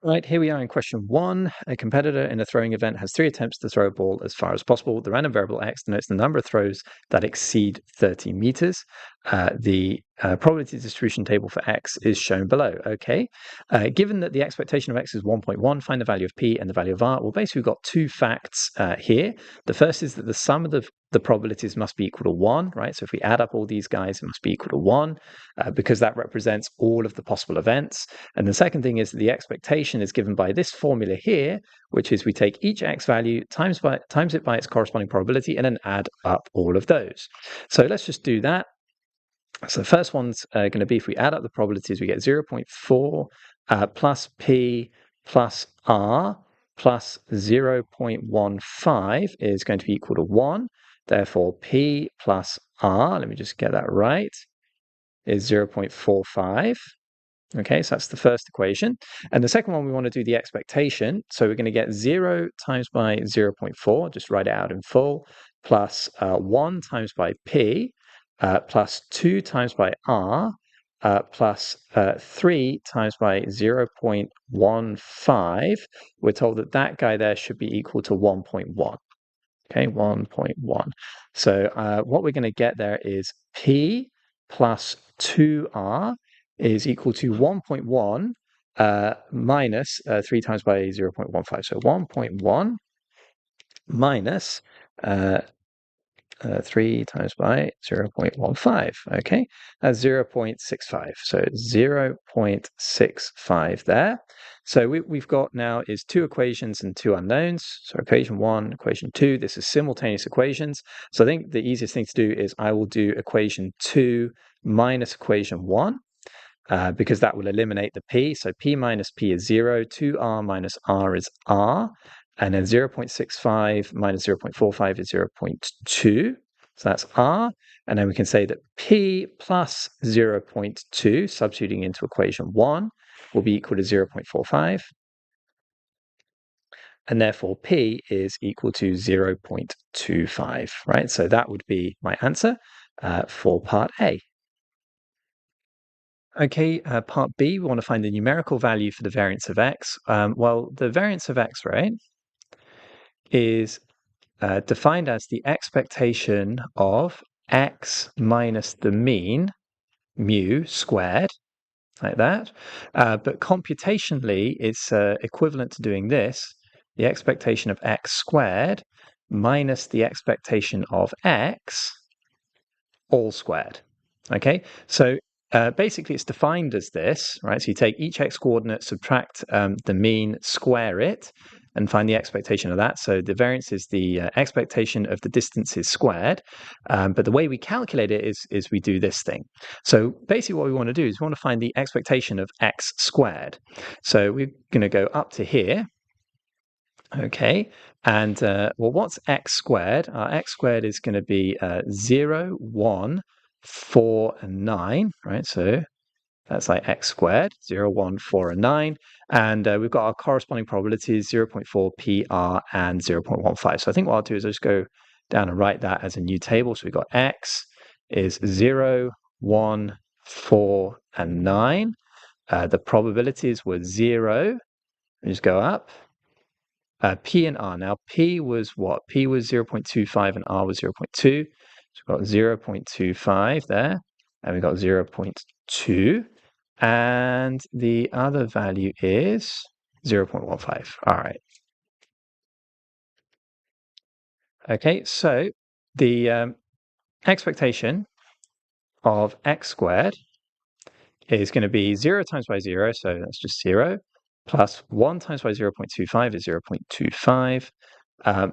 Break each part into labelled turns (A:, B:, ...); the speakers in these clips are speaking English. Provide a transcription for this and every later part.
A: Right, here we are in question 1. A competitor in a throwing event has 3 attempts to throw a ball as far as possible. The random variable x denotes the number of throws that exceed 30 meters. The probability distribution table for x is shown below. Okay, given that the expectation of x is 1.1, find the value of p and the value of r. Well, basically, we've got two facts here. The first is that the sum of the probabilities must be equal to 1, right? So if we add up all these guys, it must be equal to 1 because that represents all of the possible events. And the second thing is that the expectation is given by this formula here, which is we take each x value times it by its corresponding probability and then add up all of those. So let's just do that. So the first one's going to be, if we add up the probabilities, we get 0.4 plus p plus r plus 0.15 is going to be equal to 1. Therefore, p plus r, let me just get that right, is 0.45. Okay, so that's the first equation. And the second one, we want to do the expectation. So we're going to get 0 times by 0.4, just write it out in full, plus 1 times by p, plus 2 times by r, plus 3 times by 0.15. We're told that that guy there should be equal to 1.1. Okay, 1.1. So what we're going to get there is p plus 2r is equal to 1.1 minus 3 times by 0.15. So 1.1 minus 3 times by 0.15. Okay, that's 0.65. So 0.65 there. So we've got now is two equations and two unknowns. So equation 1, equation 2. This is simultaneous equations. So I think the easiest thing to do is I will do equation 2 minus equation 1. Because that will eliminate the p. So p minus p is 0, 2r minus r is r, and then 0.65 minus 0.45 is 0.2. So that's r, and then we can say that p plus 0.2, substituting into equation 1, will be equal to 0.45. And therefore p is equal to 0.25, right? So that would be my answer for part A. Okay, part B, we want to find the numerical value for the variance of x. Well, the variance of x, right, is defined as the expectation of x minus the mean, mu, squared, like that. But computationally, it's equivalent to doing this, the expectation of x squared minus the expectation of x, all squared. Okay, so basically, it's defined as this, right? So you take each x coordinate, subtract the mean, square it, and find the expectation of that. So the variance is the expectation of the distances squared. But the way we calculate it is we do this thing. So basically what we want to do is we want to find the expectation of x squared. So we're going to go up to here. Okay, and well, what's x squared? X squared is going to be 0, 1, 4, and 9, right? So that's like x squared, 0, 1, 4, and 9. And we've got our corresponding probabilities, 0.4, p, r, and 0.15. So I think what I'll do is I'll just go down and write that as a new table. So we've got x is 0, 1, 4, and 9. The probabilities were 0. We just go up. P and R. Now, P was what? P was 0.25 and R was 0.2. So we've got 0.25 there, and we've got 0.2. And the other value is 0.15. All right. Okay, so the expectation of x squared is going to be 0 times by 0, so that's just 0, plus 1 times by 0.25 is 0.25,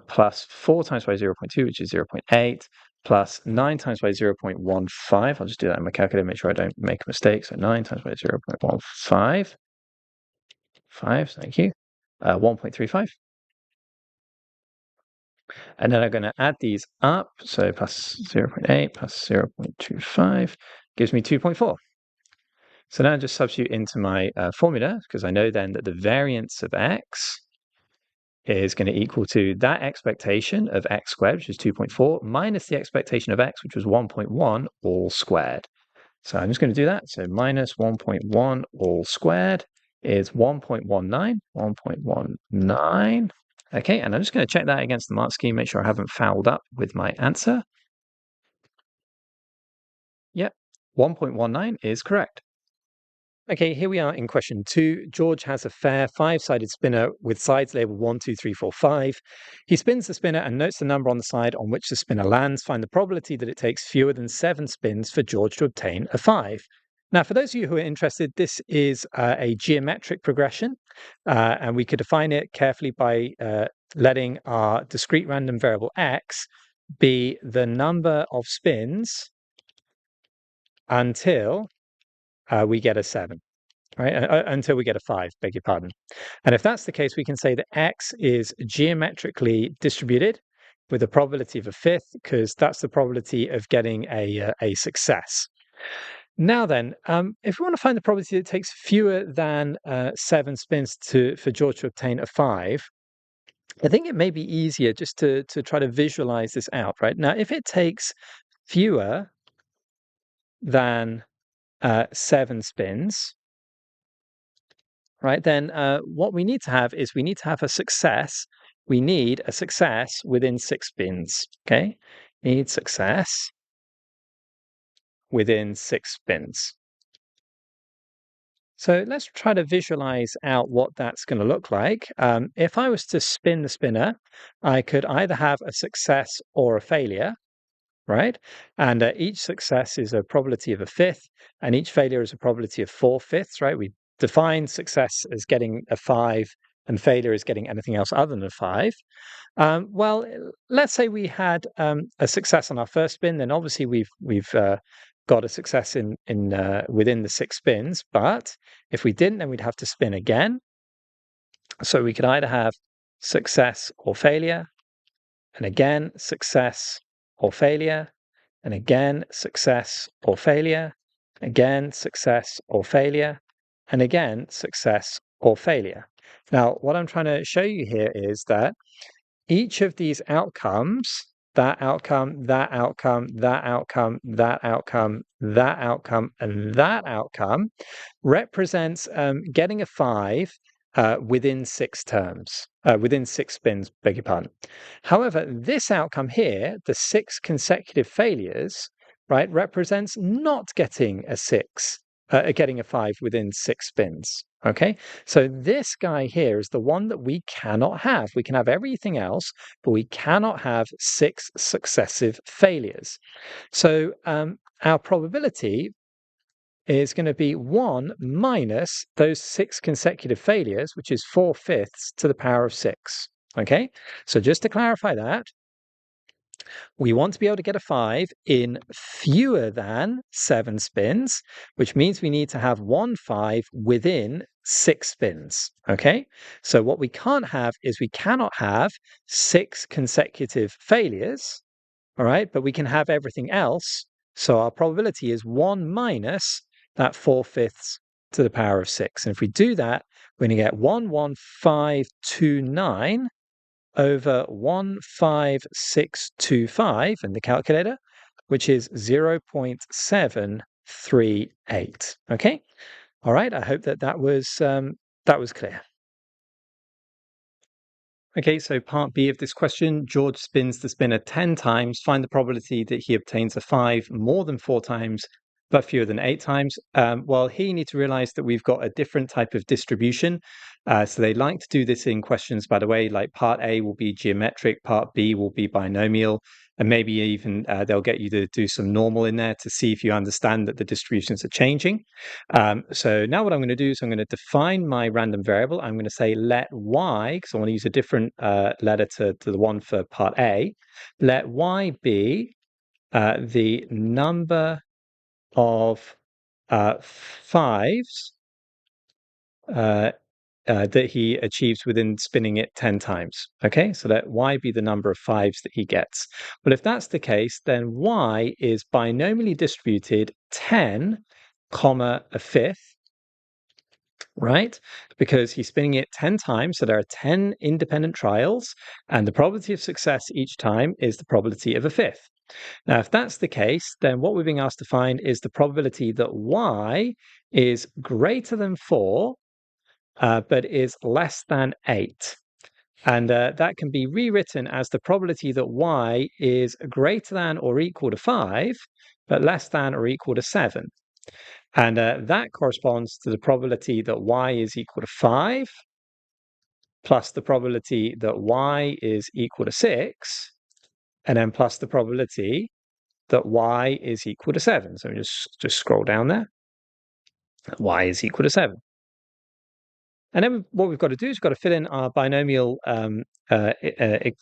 A: plus 4 times by 0.2, which is 0.8, plus 9 times by 0.15. I'll just do that in my calculator, make sure I don't make a mistake. So 9 times by 0.15, 5, thank you, 1.35. And then I'm going to add these up. So plus 0.8 plus 0.25 gives me 2.4. So now I just substitute into my formula, because I know then that the variance of x is going to equal to that expectation of x squared, which is 2.4, minus the expectation of x, which was 1.1, all squared. So I'm just going to do that. So minus 1.1 all squared is 1.19. 1.19. Okay, and I'm just going to check that against the mark scheme, make sure I haven't fouled up with my answer. Yep, 1.19 is correct. Okay, here we are in question 2. George has a fair 5-sided spinner with sides labeled 1, 2, 3, 4, 5. He spins the spinner and notes the number on the side on which the spinner lands. Find the probability that it takes fewer than 7 spins for George to obtain a 5. Now, for those of you who are interested, this is a geometric progression, and we could define it carefully by letting our discrete random variable x be the number of spins until we get a 7, right? Until we get a 5, beg your pardon. And if that's the case, we can say that x is geometrically distributed with a probability of a fifth, because that's the probability of getting a success. Now then, if we want to find the probability that it takes fewer than 7 spins for George to obtain a 5, I think it may be easier just to try to visualize this out, right? Now, if it takes fewer than 7 spins, right, then what we need to have is we need to have a success. We need a success within 6 spins, okay? Need success within 6 spins. So let's try to visualize out what that's going to look like. If I was to spin the spinner, I could either have a success or a failure, right? And each success is a probability of a fifth, and each failure is a probability of 4/5, right? We define success as getting a 5, and failure is getting anything else other than a 5. Well, let's say we had a success on our first spin, then obviously we've got a success in within the 6 spins. But if we didn't, then we'd have to spin again. So we could either have success or failure, and again success or failure, and again success or failure, again success or failure, and again success or failure. Now, what I'm trying to show you here is that each of these outcomes, that outcome, that outcome, that outcome, that outcome, that outcome, and that outcome, represents getting a 5 within 6 terms, within 6 spins, beg your pardon. However, this outcome here, the 6 consecutive failures, right, represents not getting a 6, getting a 5 within 6 spins. Okay, so this guy here is the one that we cannot have. We can have everything else, but we cannot have 6 successive failures. So our probability is going to be 1 minus those 6 consecutive failures, which is 4/5 to the power of 6. Okay, so just to clarify that, we want to be able to get a 5 in fewer than 7 spins, which means we need to have 1 5 within 6 spins. Okay, so what we can't have is we cannot have 6 consecutive failures, all right, but we can have everything else. So our probability is 1 minus that 4/5 to the power of 6. And if we do that, we're going to get 11529 over 15625 in the calculator, which is 0.738. Okay, all right. I hope that was clear. Okay, so part B of this question, George spins the spinner 10 times. Find the probability that he obtains a 5 more than 4 times, but fewer than 8 times. Well, here you need to realize that we've got a different type of distribution. So they like to do this in questions, by the way, like part A will be geometric, part B will be binomial, and maybe even they'll get you to do some normal in there to see if you understand that the distributions are changing. So now what I'm going to do is I'm going to define my random variable. I'm going to say let y, because I want to use a different letter to the one for part A. Let y be the number of 5s that he achieves within spinning it 10 times. Okay, so let y be the number of 5s that he gets. Well, if that's the case, then y is binomially distributed 10, comma, a fifth, right? Because he's spinning it 10 times, so there are 10 independent trials, and the probability of success each time is the probability of a fifth. Now, if that's the case, then what we're being asked to find is the probability that y is greater than 4 but is less than 8. And that can be rewritten as the probability that y is greater than or equal to 5, but less than or equal to 7. And that corresponds to the probability that y is equal to 5, plus the probability that y is equal to 6, and then plus the probability that y is equal to 7. So just scroll down there. Y is equal to 7. And then what we've got to do is we've got to fill in our binomial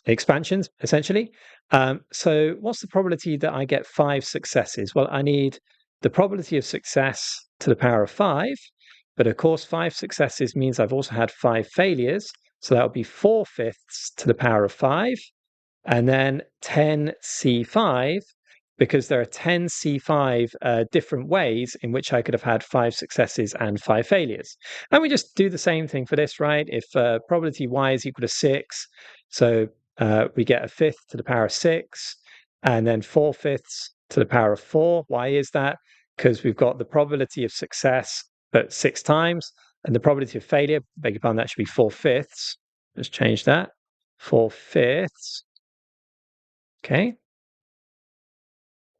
A: expansions, essentially. So what's the probability that I get 5 successes? Well, I need the probability of success to the power of 5. But of course, 5 successes means I've also had 5 failures. So that would be 4/5 to the power of 5. And then 10C5, because there are 10C5 different ways in which I could have had 5 successes and 5 failures. And we just do the same thing for this, right? If probability y is equal to 6, so we get 1/5 to the power of 6, and then 4/5 to the power of 4. Why is that? Because we've got the probability of success, but 6 times, and the probability of failure, beg your pardon, that should be 4/5. Just change that. 4/5. Okay.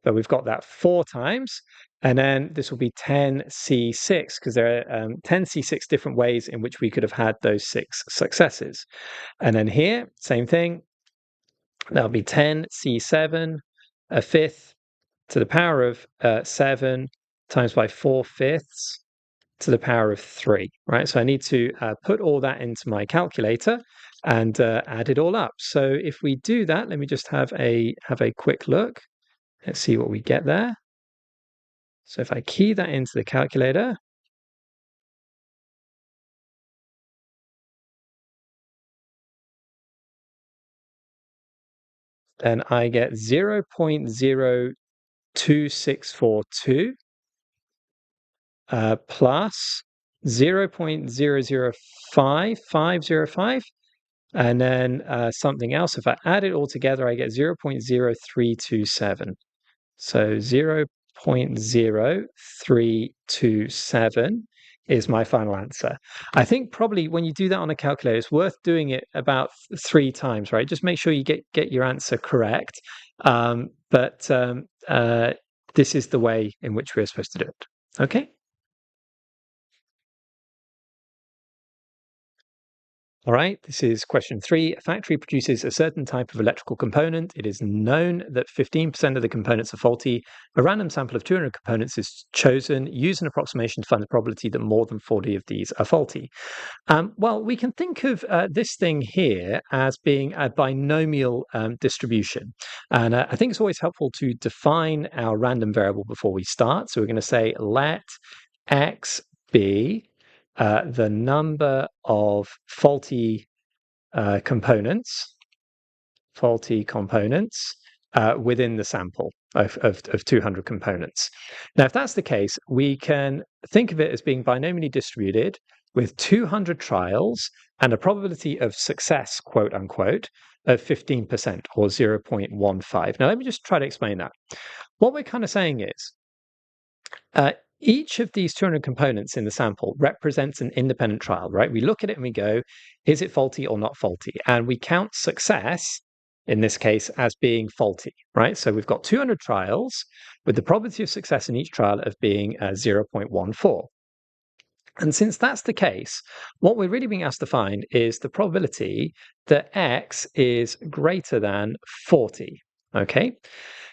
A: But we've got that 4 times, and then this will be 10C6, because there are 10C6 different ways in which we could have had those 6 successes. And then here, same thing, that'll be 10C7, 1/5 to the power of 7 times by 4/5 to the power of 3, right? So I need to put all that into my calculator and add it all up. So if we do that, let me just have a quick look. Let's see what we get there. So if I key that into the calculator, then I get 0.02642 plus 0.005505, and then something else. If I add it all together, I get 0.0327. So 0.0327 is my final answer. I think probably when you do that on a calculator, it's worth doing it about 3 times, right? Just make sure you get your answer correct. But this is the way in which we're supposed to do it. Okay. All right, this is question 3. A factory produces a certain type of electrical component. It is known that 15% of the components are faulty. A random sample of 200 components is chosen. Use an approximation to find the probability that more than 40 of these are faulty. Well, we can think of this thing here as being a binomial distribution. And I think it's always helpful to define our random variable before we start. So we're going to say let x be the number of faulty components within the sample of 200 components. Now, if that's the case, we can think of it as being binomially distributed with 200 trials and a probability of success, quote unquote, of 15% or 0.15. Now, let me just try to explain that. What we're kind of saying is each of these 200 components in the sample represents an independent trial, right? We look at it and we go, is it faulty or not faulty? And we count success, in this case, as being faulty, right? So we've got 200 trials with the probability of success in each trial of being 0.14. And since that's the case, what we're really being asked to find is the probability that x is greater than 40, okay?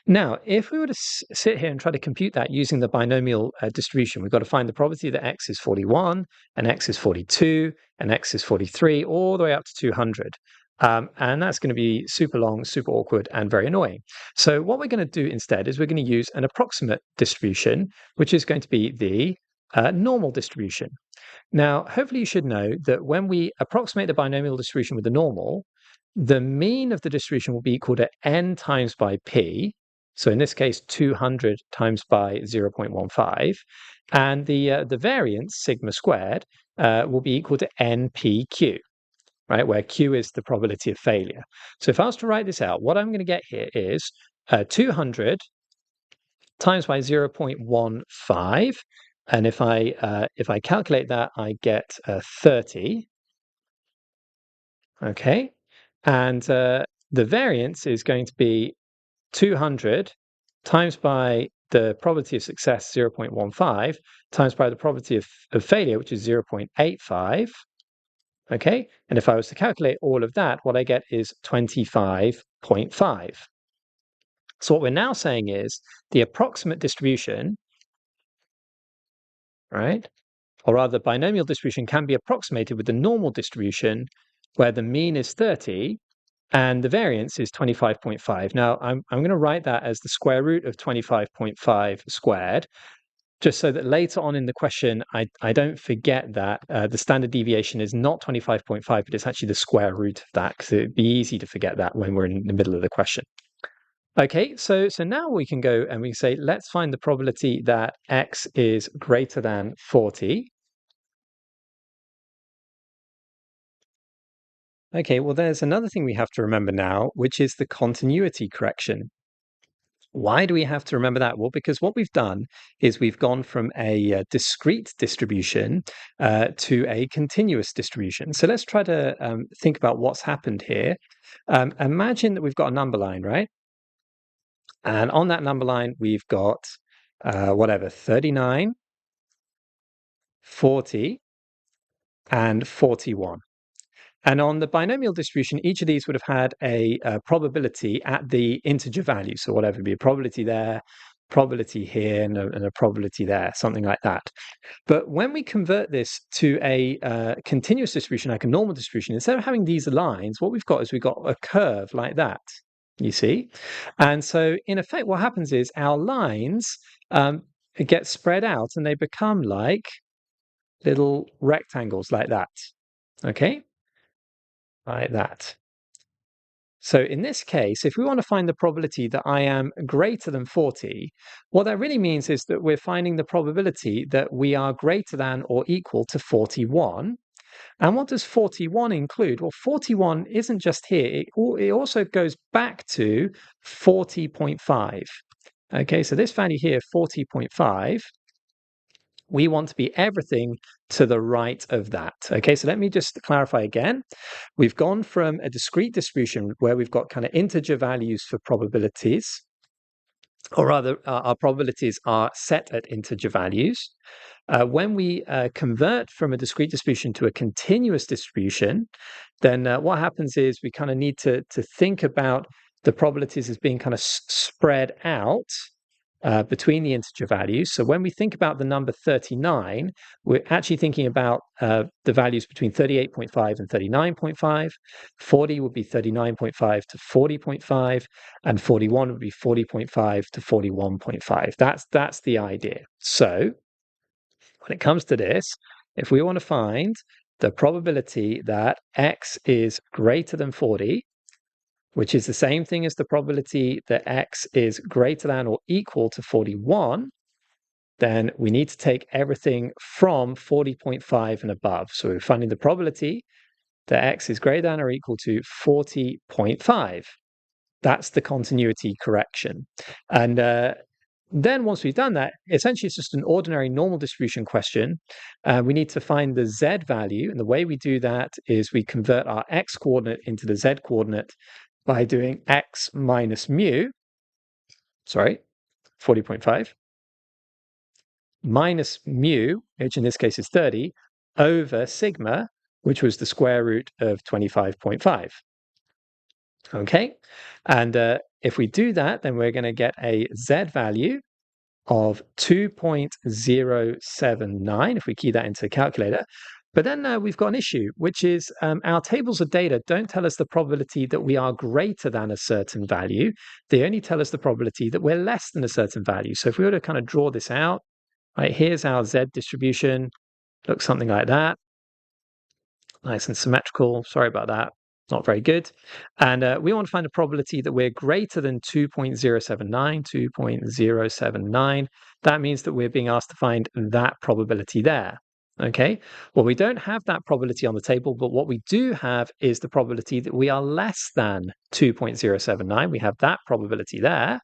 A: Now, if we were to sit here and try to compute that using the binomial distribution, we've got to find the probability that x is 41, and x is 42, and x is 43, all the way up to 200. And that's going to be super long, super awkward, and very annoying. So what we're going to do instead is we're going to use an approximate distribution, which is going to be the normal distribution. Now, hopefully you should know that when we approximate the binomial distribution with the normal, the mean of the distribution will be equal to n times by p. So in this case, 200 times by 0.15. And the variance, sigma squared, will be equal to npq, right, where q is the probability of failure. So if I was to write this out, what I'm going to get here is 200 times by 0.15 And if I calculate that, I get 30. Okay, and the variance is going to be 200 times by the probability of success 0.15 times by the probability of failure, which is 0.85. Okay, and if I was to calculate all of that, what I get is 25.5. So what we're now saying is the approximate distribution, right, or rather binomial distribution, can be approximated with the normal distribution where the mean is 30 and the variance is 25.5. Now, I'm going to write that as the square root of 25.5 squared, just so that later on in the question, I don't forget that the standard deviation is not 25.5, but it's actually the square root of that, because it'd be easy to forget that when we're in the middle of the question. Okay, so now we can go and we can say, let's find the probability that x is greater than 40. Okay, well, there's another thing we have to remember now, which is the continuity correction. Why do we have to remember that? Well, because what we've done is we've gone from a discrete distribution to a continuous distribution. So let's try to think about what's happened here. Imagine that we've got a number line, right? And on that number line, we've got 39, 40, and 41. And on the binomial distribution, each of these would have had a probability at the integer value. So whatever would be a probability there, probability here, and a probability there, something like that. But when we convert this to a continuous distribution, like a normal distribution, instead of having these lines, what we've got is we've got a curve like that, you see? And so in effect, what happens is our lines get spread out and they become like little rectangles like that, okay? Like that. So in this case, if we want to find the probability that I am greater than 40, what that really means is that we're finding the probability that we are greater than or equal to 41. And what does 41 include? Well, 41 isn't just here. It also goes back to 40.5. Okay, so this value here, 40.5, we want to be everything to the right of that. Okay, so let me just clarify again. We've gone from a discrete distribution where we've got kind of integer values for probabilities, or rather, our probabilities are set at integer values. When we convert from a discrete distribution to a continuous distribution, then what happens is we kind of need to think about the probabilities as being kind of spread out between the integer values. So when we think about the number 39, we're actually thinking about the values between 38.5 and 39.5. 40 would be 39.5 to 40.5, and 41 would be 40.5 to 41.5. That's the idea. So when it comes to this, if we want to find the probability that x is greater than 40, which is the same thing as the probability that x is greater than or equal to 41, then we need to take everything from 40.5 and above. So we're finding the probability that x is greater than or equal to 40.5. That's the continuity correction. And then once we've done that, essentially it's just an ordinary normal distribution question. We need to find the z value. And the way we do that is we convert our x coordinate into the z coordinate by doing x minus mu, 40.5, minus mu, which in this case is 30, over sigma, which was the square root of 25.5. Okay, and if we do that, then we're going to get a z value of 2.079, if we key that into the calculator. But then we've got an issue, which is our tables of data don't tell us the probability that we are greater than a certain value. They only tell us the probability that we're less than a certain value. So if we were to kind of draw this out, right, here's our Z distribution, looks something like that. Nice and symmetrical. Sorry about that. Not very good. And we want to find a probability that we're greater than 2.079, 2.079. That means that we're being asked to find that probability there. Okay, well, we don't have that probability on the table, but what we do have is the probability that we are less than 2.079. We have that probability there,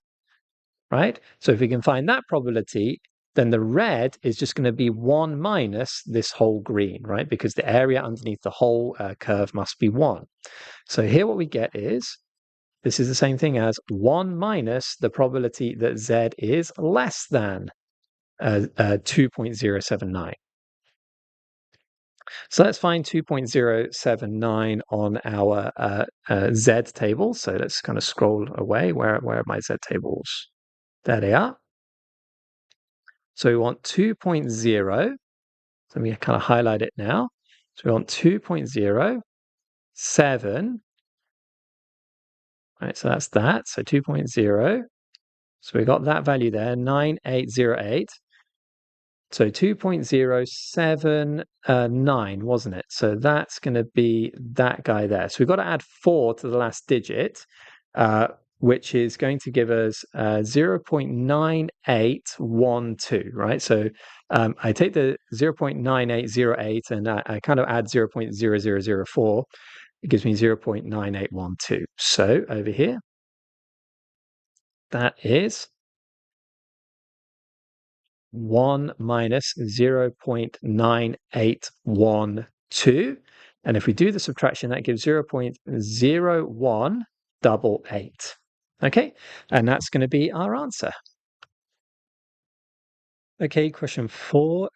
A: right? So if we can find that probability, then the red is just going to be 1 minus this whole green, right? Because the area underneath the whole curve must be 1. So here what we get is, this is the same thing as 1 minus the probability that z is less than 2.079. So let's find 2.079 on our z table. So let's kind of scroll away. Where are my z tables? There they are. So we want 2.0. So let me kind of highlight it now. So we want 2.07. Right, so that's that. So 2.0. So we got that value there, 9808. So 2.079, wasn't it? So that's going to be that guy there. So we've got to add 4 to the last digit, which is going to give us 0.9812, right? So I take the 0.9808 and I kind of add 0.0004. It gives me 0.9812. So over here, that is 1 minus 0.9812. And if we do the subtraction, that gives 0.0188. Okay, and that's going to be our answer. Okay, question 4.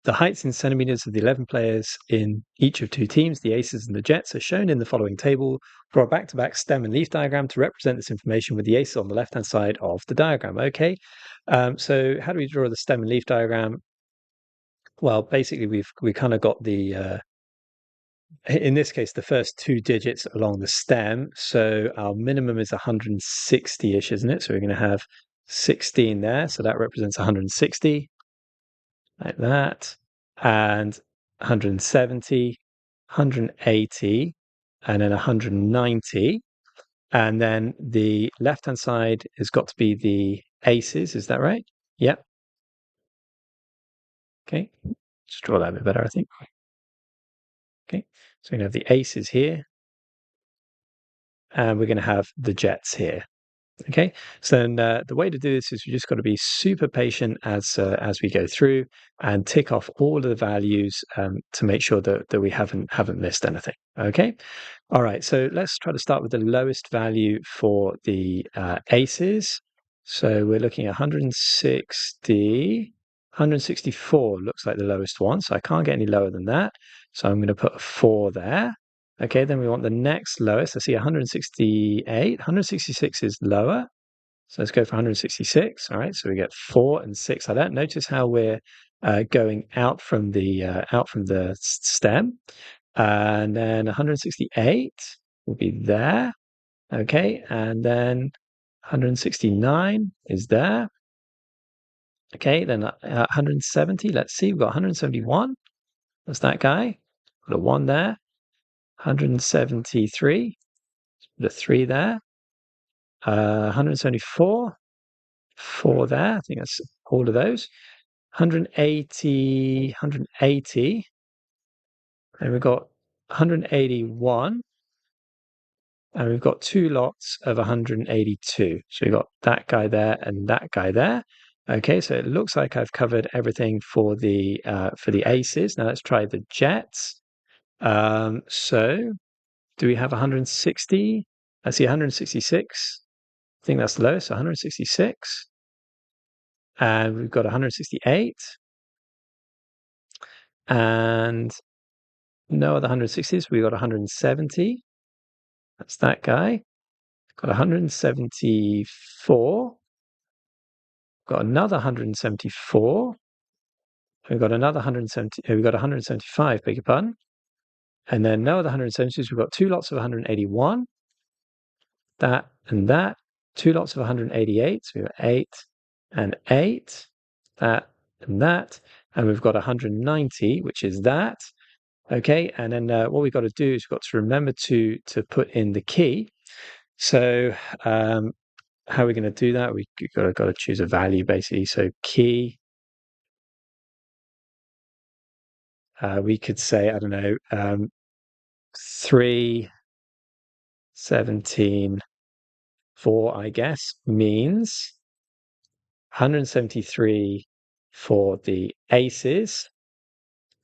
A: The heights in centimeters of the 11 players in each of 2 teams, the Aces and the Jets, are shown in the following table. Draw a back-to-back stem and leaf diagram to represent this information with the Aces on the left-hand side of the diagram. Okay, so how do we draw the stem and leaf diagram? Well, basically, we kind of got the in this case the first 2 digits along the stem. So our minimum is 160-ish, isn't it? So we're going to have 16 there. So that represents 160. Like that, and 170, 180, and then 190. And then the left-hand side has got to be the aces, is that right? Yep. Okay, just draw that a bit better, I think. Okay, so we're going to have the aces here, and we're going to have the jets here. Okay, so then the way to do this is we just got to be super patient as we go through and tick off all of the values to make sure that we haven't missed anything. Okay, all right. So let's try to start with the lowest value for the aces. So we're looking at 160, 164 looks like the lowest one. So I can't get any lower than that. So I'm going to put a 4 there. Okay, then we want the next lowest. I see 168. 166 is lower. So let's go for 166. All right, so we get 4 and 6 like that. Notice how we're going out from the stem. And then 168 will be there. Okay, and then 169 is there. Okay, then 170. Let's see, we've got 171. That's that guy. Got a 1 there. 173. The 3 there. 174, 4 there. I think that's all of those. 180, 180. And we've got 181. And we've got 2 lots of 182. So we've got that guy there and that guy there. Okay, so it looks like I've covered everything for the aces. Now let's try the jets. So do we have 160? I see 166. I think that's the lowest, 166. And we've got 168. And no other 160s. We've got 170. That's that guy. Got 174. Got another 174. We've got another 170. We've got 175, beg your pardon. And then no other 170s. We've got 2 lots of 181. That and that. 2 lots of 188. So we've got 8 and 8. That and that. And we've got 190, which is that. Okay, and then what we've got to do is we've got to remember to put in the key. So how are we going to do that? We've got to choose a value basically. So key, we could say, I don't know, 3, 17, 4, I guess, means 173 for the aces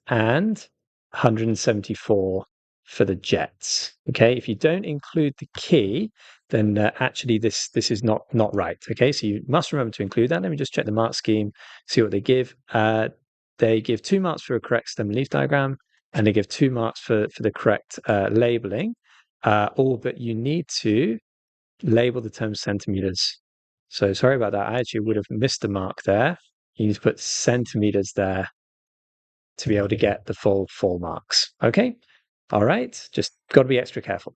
A: and 174 for the jets. Okay, if you don't include the key, then actually this is not right. Okay, so you must remember to include that. Let me just check the mark scheme, see what they give. They give 2 marks for a correct stem and leaf diagram, and they give 2 marks for the correct labeling. All but you need to label the term centimeters. So sorry about that. I actually would have missed the mark there. You need to put centimeters there to be able to get the full 4 marks. Okay? All right. Just got to be extra careful.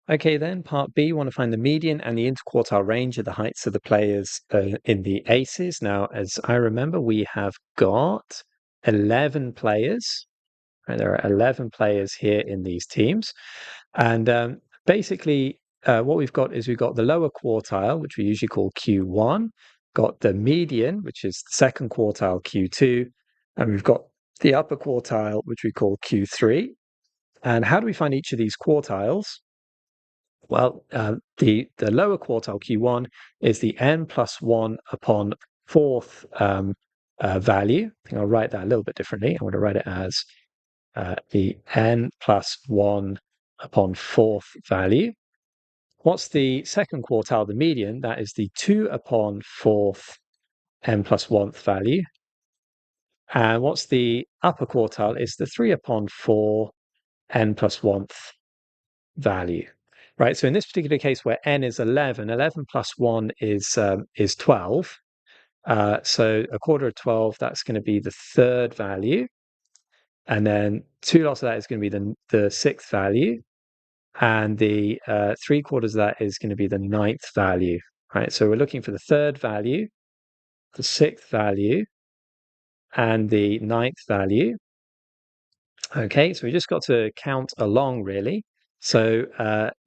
A: Okay, then part B, want to find the median and the interquartile range of the heights of the players in the aces. Now, as I remember, we have got 11 players. Right? There are 11 players here in these teams. And basically, what we've got is we've got the lower quartile, which we usually call Q1, got the median, which is the second quartile, Q2, and we've got the upper quartile, which we call Q3. And how do we find each of these quartiles? Well, the lower quartile, Q1, is the n plus 1 upon fourth value. I think I'll write that a little bit differently. I'm going to write it as the n plus 1 upon fourth value. What's the second quartile, the median? That is the 2 upon fourth n plus 1th value. And what's the upper quartile? Is the 3 upon 4 n plus 1th value. Right, so in this particular case where n is 11, 11 plus 1 is 12. So a quarter of 12, that's going to be the third value. And then 2 lots of that is going to be the sixth value. And the 3/4 of that is going to be the ninth value. Right, so we're looking for the third value, the sixth value, and the ninth value. Okay, so we just got to count along, really. So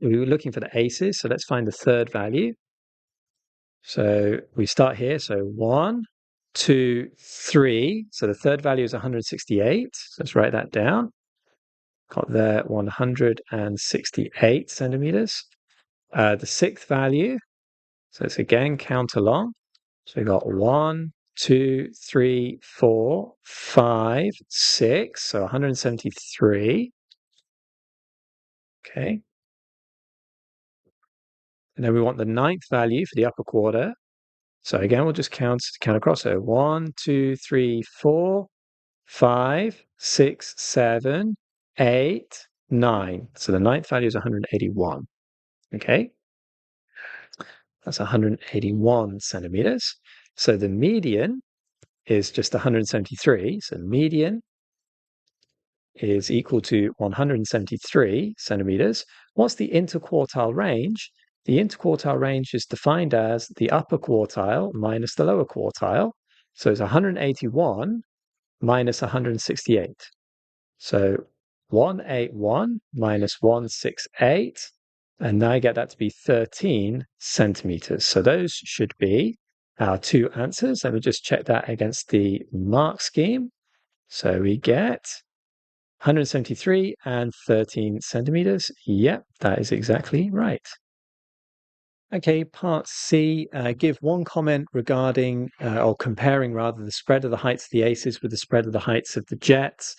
A: we were looking for the aces, so let's find the third value. So we start here, so 1, 2, 3. So the third value is 168. So let's write that down. Got there 168 centimeters. The sixth value, so let's again count along. So we got 1, 2, 3, 4, 5, 6. So 173. Okay. And then we want the ninth value for the upper quarter. So again, we'll just count across. So 1, 2, 3, 4, 5, 6, 7, 8, 9. So the ninth value is 181. Okay. That's 181 centimeters. So the median is just 173. So the median is equal to 173 centimeters. What's the interquartile range? The interquartile range is defined as the upper quartile minus the lower quartile. So it's 181 minus 168. So 181 minus 168. And now I get that to be 13 centimeters. So those should be our two answers. Let me just check that against the mark scheme. So we get 173 and 13 centimeters. Yep, that is exactly right. Okay, part C, give one comment regarding, or comparing rather, the spread of the heights of the aces with the spread of the heights of the jets.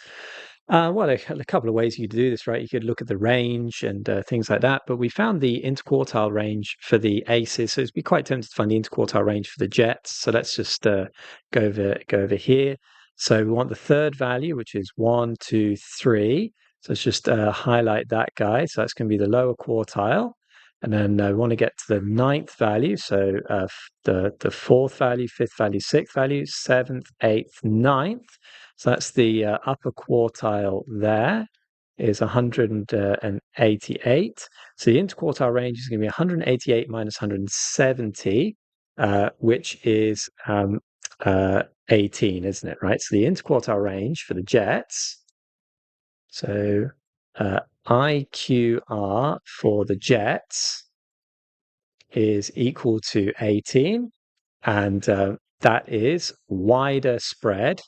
A: Well, a couple of ways you could do this, right? You could look at the range and things like that, but we found the interquartile range for the aces, so it'd be quite tempted to find the interquartile range for the jets. So let's just go over here. So we want the third value, which is 1, 2, 3. So let's just highlight that guy. So that's going to be the lower quartile. And then we want to get to the ninth value. So the fourth value, fifth value, sixth value, seventh, eighth, ninth. So that's the upper quartile there is 188. So the interquartile range is going to be 188 minus 170, which is 18, isn't it? Right. So the interquartile range for the jets. So IQR for the jets is equal to 18, and that is wider spread.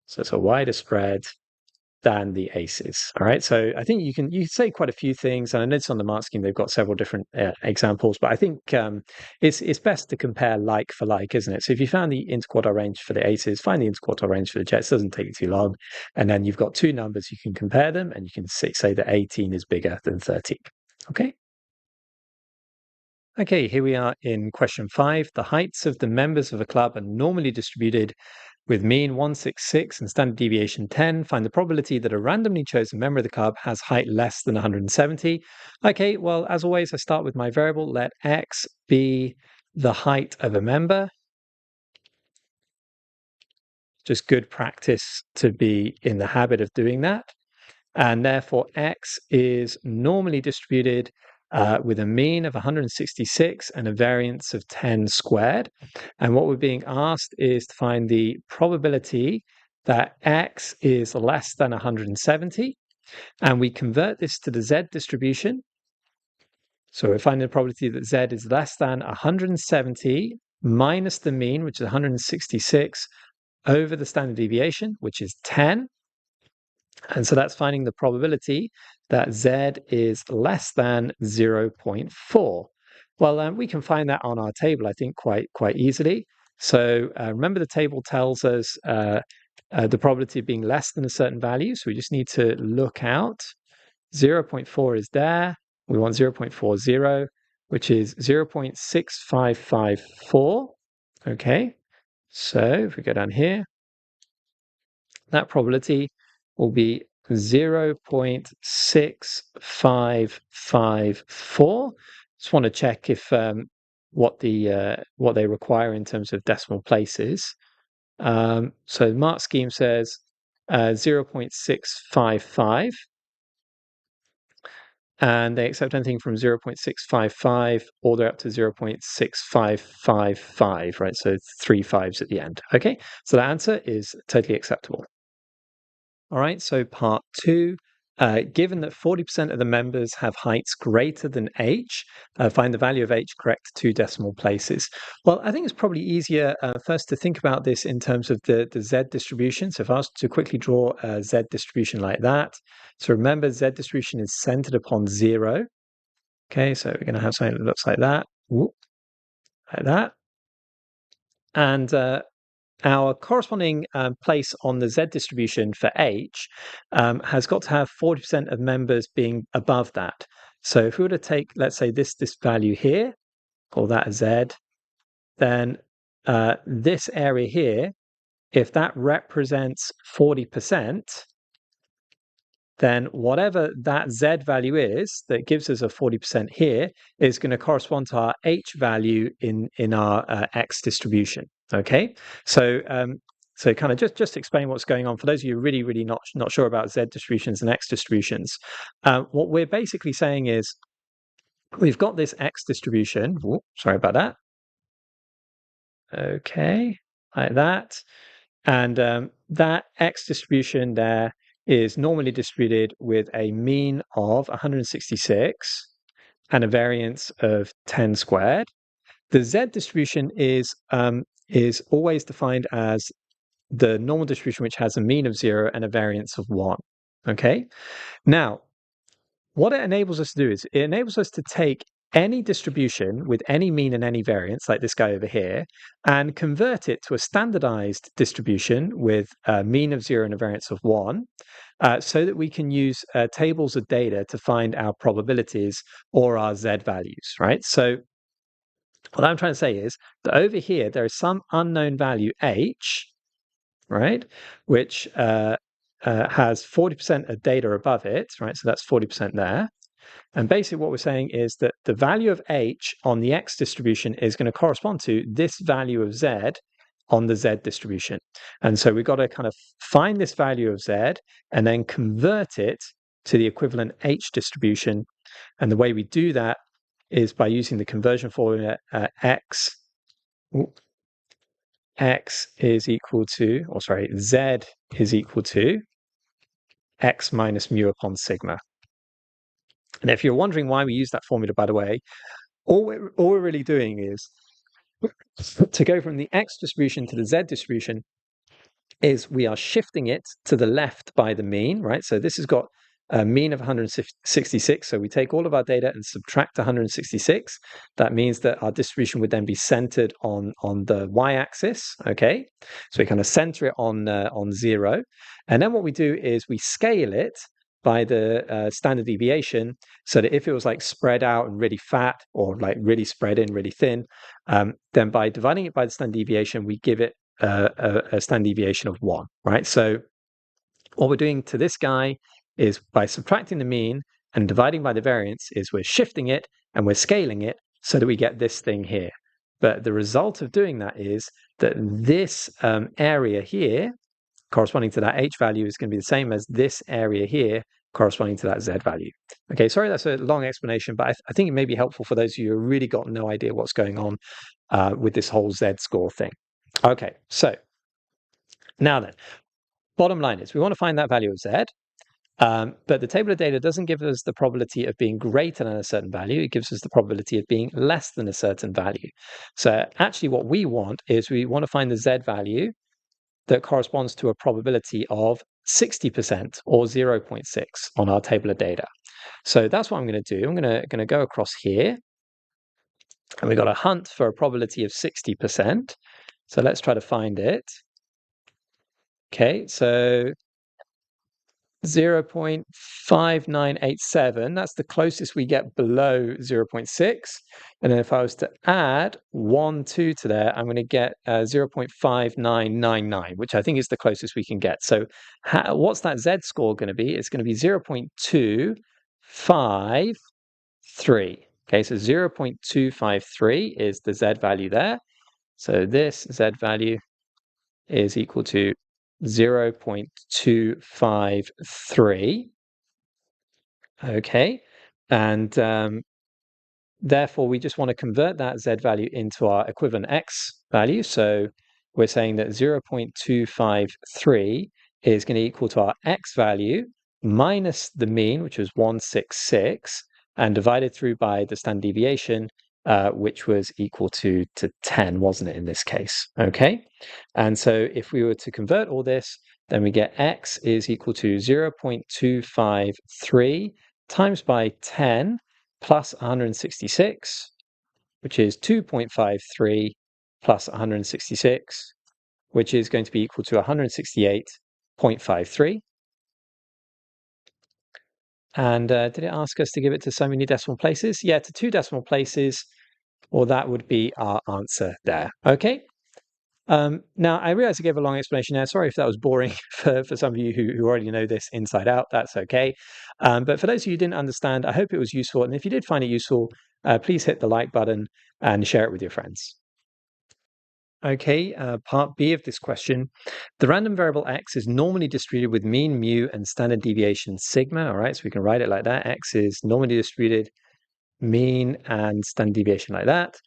A: So it's a wider spread than the aces. All right, so I think you can say quite a few things, and I noticed on the mark scheme they've got several different examples, but I think it's best to compare like for like, isn't it? So if you found the interquartile range for the aces, find the interquartile range for the jets. It doesn't take you too long, and then you've got two numbers, you can compare them, and you can say that 18 is bigger than 13. Okay. Okay, here we are in question 5. The heights of the members of a club are normally distributed with mean 166 and standard deviation 10. Find the probability that a randomly chosen member of the club has height less than 170. Okay, well, as always, I start with my variable. Let x be the height of a member. Just good practice to be in the habit of doing that. And therefore, x is normally distributed with a mean of 166 and a variance of 10 squared. And what we're being asked is to find the probability that x is less than 170. And we convert this to the z distribution. So we're finding the probability that z is less than 170 minus the mean, which is 166, over the standard deviation, which is 10. And so that's finding the probability that z is less than 0.4. Well, we can find that on our table, I think, quite easily. So remember, the table tells us the probability of being less than a certain value. So we just need to look out. 0.4 is there. We want 0.40, which is 0.6554. Okay. So if we go down here, that probability will be 0.6554. Just want to check if what they require in terms of decimal places. So the mark scheme says 0.655, and they accept anything from 0.655 all the way up to 0.6555, right? So 3 5s at the end. Okay, so the answer is totally acceptable. All right, so part 2. Given that 40% of the members have heights greater than h, find the value of h correct 2 decimal places. Well, I think it's probably easier first to think about this in terms of the z distribution. So if I was to quickly draw a z distribution like that, so remember, z distribution is centered upon 0. Okay, so we're going to have something that looks like that. Whoop, like that. And our corresponding place on the z distribution for h has got to have 40% of members being above that. So if we were to take, let's say, this value here, call that a z, then this area here, if that represents 40%, then whatever that z value is that gives us a 40% here is going to correspond to our h value in our x distribution. Okay, so so kind of just explain what's going on for those of you really not sure about z distributions and x distributions. What we're basically saying is we've got this x distribution. Ooh, sorry about that. Okay, like that, and that x distribution there is normally distributed with a mean of 166 and a variance of 10 squared. The z distribution is always defined as the normal distribution, which has a mean of 0 and a variance of 1. Okay. Now, what it enables us to do is it enables us to take any distribution with any mean and any variance, like this guy over here, and convert it to a standardized distribution with a mean of 0 and a variance of 1, so that we can use tables of data to find our probabilities or our z values, right? So what I'm trying to say is that over here, there is some unknown value h, right, which has 40% of data above it, right? So that's 40% there. And basically what we're saying is that the value of h on the x distribution is going to correspond to this value of z on the z distribution. And so we've got to kind of find this value of z and then convert it to the equivalent h distribution. And the way we do that is by using the conversion formula x is equal to, or sorry, z is equal to x minus mu upon sigma. And if you're wondering why we use that formula, by the way, all we're really doing is to go from the x distribution to the z distribution, is we are shifting it to the left by the mean, right? So this has got a mean of 166. So we take all of our data and subtract 166. That means that our distribution would then be centered on the y-axis, okay? So we kind of center it on 0. And then what we do is we scale it by the standard deviation, so that if it was like spread out and really fat, or like really spread in really thin, then by dividing it by the standard deviation, we give it a standard deviation of 1, right? So what we're doing to this guy is, by subtracting the mean and dividing by the variance, is we're shifting it and we're scaling it so that we get this thing here. But the result of doing that is that this area here, corresponding to that h value, is going to be the same as this area here, corresponding to that z value. Okay, sorry that's a long explanation, but I think it may be helpful for those of you who really got no idea what's going on with this whole z-score thing. Okay, so now then, bottom line is we want to find that value of z, but the table of data doesn't give us the probability of being greater than a certain value. It gives us the probability of being less than a certain value. So actually what we want is we want to find the z value that corresponds to a probability of 60% or 0.6 on our table of data. So that's what I'm going to do. I'm going to go across here, and we've got to hunt for a probability of 60%. So let's try to find it. Okay, so 0.5987, that's the closest we get below 0.6. And then if I was to add 1, 2 to there, I'm going to get 0.5999, which I think is the closest we can get. So what's that z-score going to be? It's going to be 0.253. Okay, so 0.253 is the z value there. So this z value is equal to 0.253. Okay, and therefore we just want to convert that z value into our equivalent x value. So we're saying that 0.253 is going to equal to our x value minus the mean, which was 166, and divided through by the standard deviation, which was equal to 10, wasn't it, in this case? Okay, and so if we were to convert all this, then we get x is equal to 0.253 times by 10 plus 166, which is 2.53 plus 166, which is going to be equal to 168.53. And did it ask us to give it to so many decimal places? Yeah, to 2 decimal places, or that would be our answer there. Okay. Now, I realize I gave a long explanation there. Sorry if that was boring for some of you who already know this inside out. That's okay. But for those of you who didn't understand, I hope it was useful. And if you did find it useful, please hit the like button and share it with your friends. Okay, part B of this question. The random variable x is normally distributed with mean mu and standard deviation sigma. All right, so we can write it like that. X is normally distributed, mean and standard deviation like that.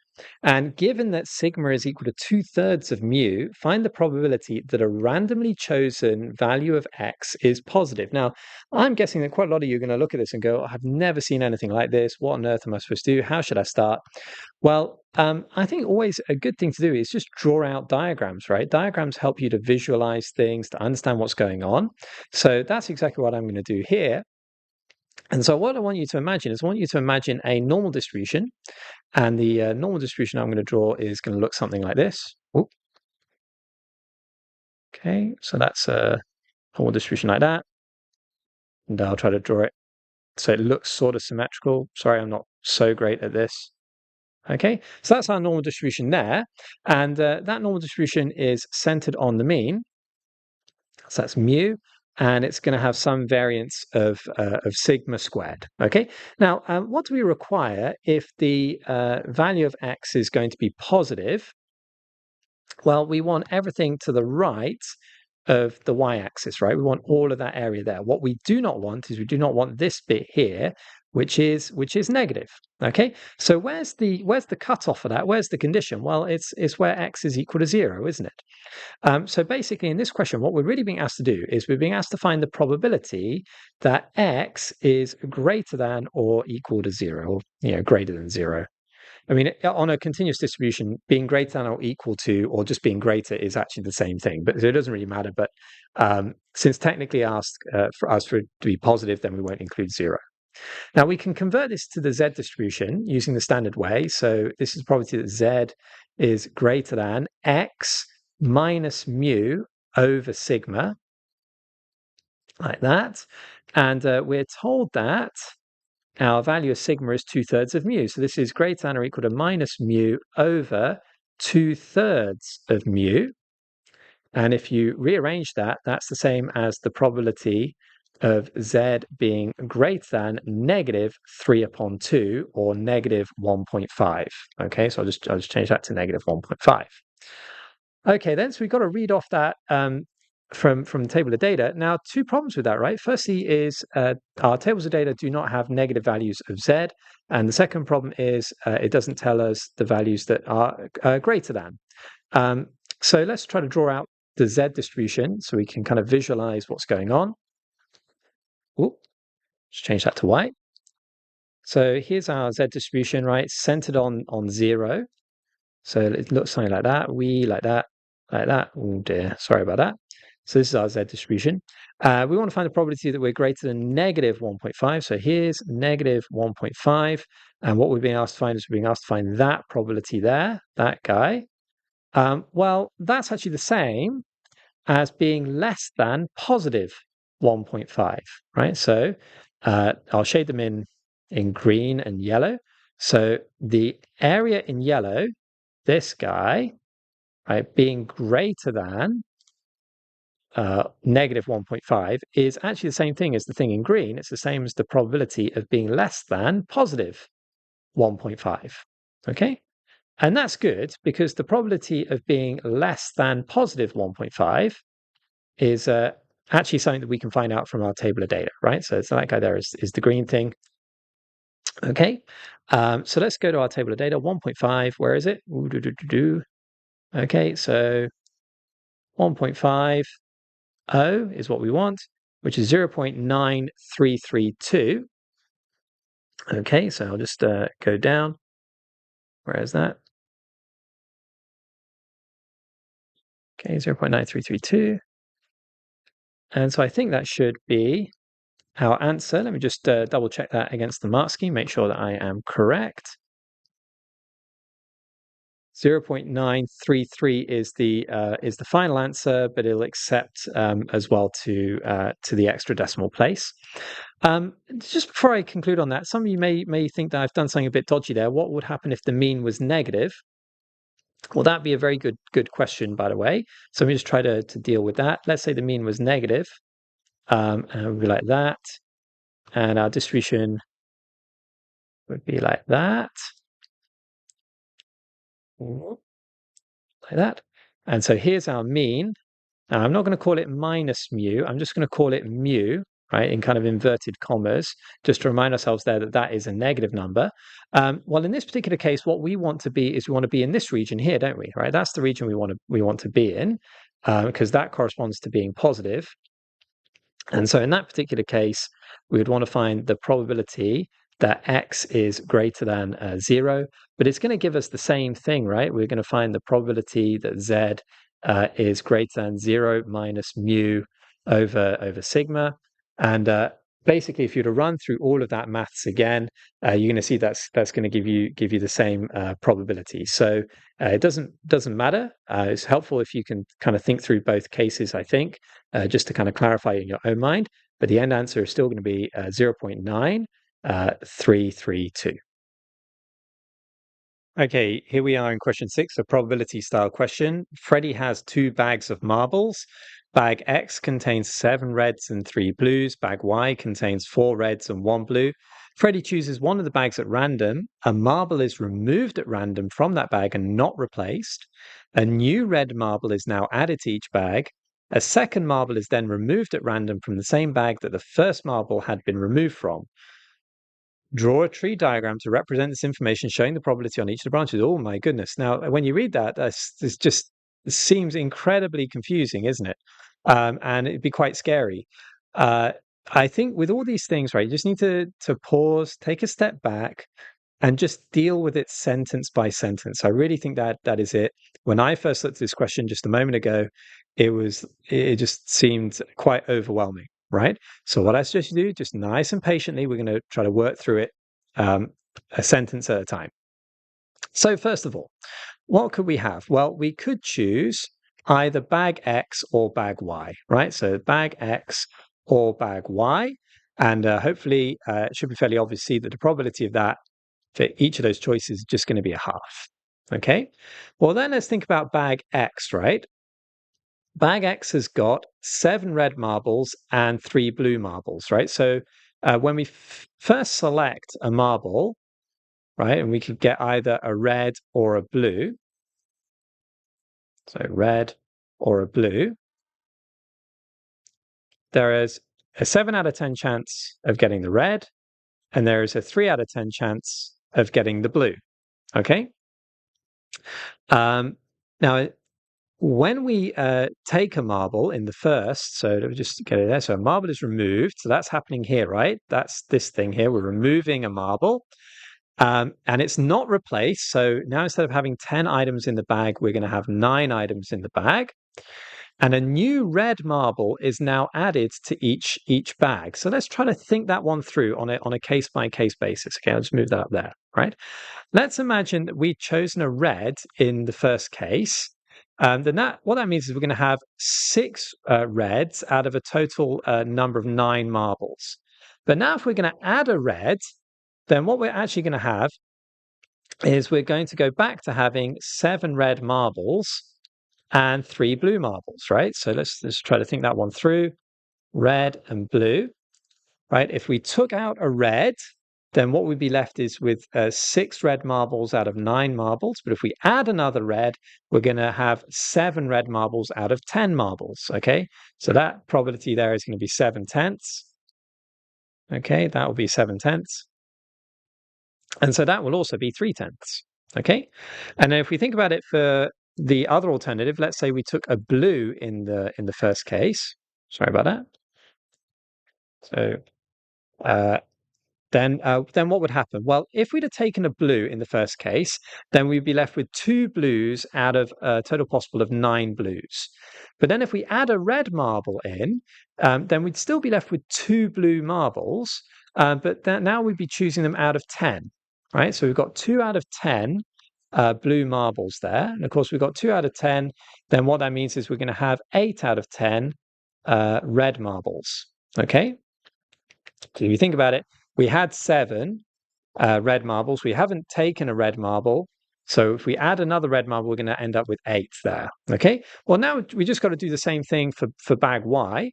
A: And given that sigma is equal to 2/3 of mu, find the probability that a randomly chosen value of x is positive. Now, I'm guessing that quite a lot of you are going to look at this and go, I've never seen anything like this. What on earth am I supposed to do? How should I start? Well, I think always a good thing to do is just draw out diagrams, right? Diagrams help you to visualize things, to understand what's going on. So that's exactly what I'm going to do here. And so what I want you to imagine is I want you to imagine a normal distribution. And the normal distribution I'm going to draw is going to look something like this. Ooh. Okay, so that's a normal distribution like that. And I'll try to draw it so it looks sort of symmetrical. Sorry, I'm not so great at this. Okay, so that's our normal distribution there. And that normal distribution is centered on the mean. So that's mu. And it's going to have some variance of sigma squared. Okay. Now, what do we require if the value of x is going to be positive? Well, we want everything to the right of the y-axis, right? We want all of that area there. What we do not want is we do not want this bit here, which is negative. Okay. So where's the cutoff for that? Where's the condition? Well, it's where x is equal to 0, isn't it? So basically, in this question, what we're really being asked to do is we're being asked to find the probability that x is greater than or equal to 0, or greater than 0. I mean, on a continuous distribution, being greater than or equal to, or just being greater is actually the same thing, but it doesn't really matter. But since technically asked for us for it to be positive, then we won't include 0. Now we can convert this to the Z distribution using the standard way. So this is probability that Z is greater than X minus mu over sigma, like that. And we're told that our value of sigma is 2/3 of mu. So this is greater than or equal to minus mu over 2/3 of mu. And if you rearrange that, that's the same as the probability of Z being greater than -3/2 or -1.5. Okay, so I'll just change that to -1.5. Okay, then, so we've got to read off that from the table of data. Now, two problems with that, right? Firstly is our tables of data do not have negative values of Z. And the second problem is it doesn't tell us the values that are greater than. So let's try to draw out the Z distribution so we can kind of visualize what's going on. Ooh, just change that to white. So here's our Z distribution, right? Centered on 0. So it looks something like that. Like that. Oh dear, sorry about that. So this is our Z distribution. We want to find the probability that we're greater than -1.5. So here's -1.5. And what we're being asked to find is we're being asked to find that probability there, that guy. Well, that's actually the same as being less than positive 1.5, right? So I'll shade them in green and yellow. So the area in yellow, this guy, right, being greater than -1.5 is actually the same thing as the thing in green. It's the same as the probability of being less than positive 1.5, okay? And that's good because the probability of being less than positive 1.5 is actually something that we can find out from our table of data, right? So that guy there is the green thing. Okay, so let's go to our table of data. 1.5, where is it? Okay, so 1.50 is what we want, which is 0.9332. Okay, so I'll just go down. Where is that? Okay, 0.9332. And so I think that should be our answer. Let me just double check that against the mark scheme, make sure that I am correct. 0.933 is the final answer, but it'll accept as well to the extra decimal place. Just before I conclude on that, some of you may think that I've done something a bit dodgy there. What would happen if the mean was negative? Well, that'd be a very good question, by the way. So let me just try to deal with that. Let's say the mean was negative, and it would be like that, and our distribution would be like that. Like that. And so here's our mean. Now, I'm not going to call it minus mu. I'm just going to call it mu, right, in kind of inverted commas, just to remind ourselves there that that is a negative number. Well, in this particular case, what we want to be is we want to be in this region here, don't we? Right, that's the region we want to be in, because that corresponds to being positive. And so in that particular case, we would want to find the probability that x is greater than 0, but it's going to give us the same thing, right? We're going to find the probability that z is greater than 0 minus mu over sigma. And basically, if you were to run through all of that maths again, you're going to see that's going to give you the same probability. So it doesn't matter. It's helpful if you can kind of think through both cases, I think, just to kind of clarify in your own mind. But the end answer is still going to be 0.9332. Okay, here we are in question 6, a probability style question. Freddie has 2 bags of marbles. Bag X contains 7 reds and 3 blues. Bag Y contains 4 reds and 1 blue. Freddie chooses one of the bags at random. A marble is removed at random from that bag and not replaced. A new red marble is now added to each bag. A second marble is then removed at random from the same bag that the first marble had been removed from. Draw a tree diagram to represent this information, showing the probability on each of the branches. Oh my goodness. Now, when you read that, this just seems incredibly confusing, isn't it? And it'd be quite scary. I think with all these things, right, you just need to pause, take a step back, and just deal with it sentence by sentence. I really think that is it. When I first looked at this question just a moment ago, it just seemed quite overwhelming, right? So what I suggest you do, just nice and patiently, we're going to try to work through it a sentence at a time. So first of all, what could we have? Well, we could choose either bag X or bag Y, right? So bag X or bag Y. And hopefully it should be fairly obvious that the probability of that for each of those choices is just going to be a half. Okay. Well, then let's think about bag X, right? Bag X has got 7 red marbles and 3 blue marbles, right? So when we first select a marble, right, and we could get either a red or a blue. So red or a blue. There is a 7 out of 10 chance of getting the red, and there is a 3 out of 10 chance of getting the blue. Okay. Now, when we take a marble in the first, so let me just get it there. So a marble is removed. So that's happening here, right? That's this thing here. We're removing a marble. And it's not replaced. So now instead of having 10 items in the bag, we're going to have 9 items in the bag. And a new red marble is now added to each bag. So let's try to think that one through on a case-by-case basis. Okay, I'll just move that up there, right? Let's imagine that we've chosen a red in the first case. Then what that means is we're going to have 6 reds out of a total number of 9 marbles. But now if we're going to add a red, then what we're actually going to have is we're going to go back to having 7 red marbles and 3 blue marbles, right? So let's try to think that one through. Red and blue, right? If we took out a red, then what we'd be left is with 6 red marbles out of 9 marbles. But if we add another red, we're going to have 7 red marbles out of 10 marbles, okay? So that probability there is going to be 7/10. Okay, that will be 7/10. And so that will also be 3/10. Okay, and then if we think about it for the other alternative, let's say we took a blue in the first case. Sorry about that. So then what would happen? Well, if we'd have taken a blue in the first case, then we'd be left with 2 blues out of a total possible of 9 blues. But then if we add a red marble in, then we'd still be left with 2 blue marbles, but now we'd be choosing them out of 10, right? So we've got 2 out of 10 blue marbles there. And of course, we've got 2 out of 10. Then what that means is we're going to have 8 out of 10 red marbles, okay? So if you think about it, we had 7 red marbles. We haven't taken a red marble. So if we add another red marble, we're going to end up with 8 there. Okay. Well, now we just got to do the same thing for bag Y.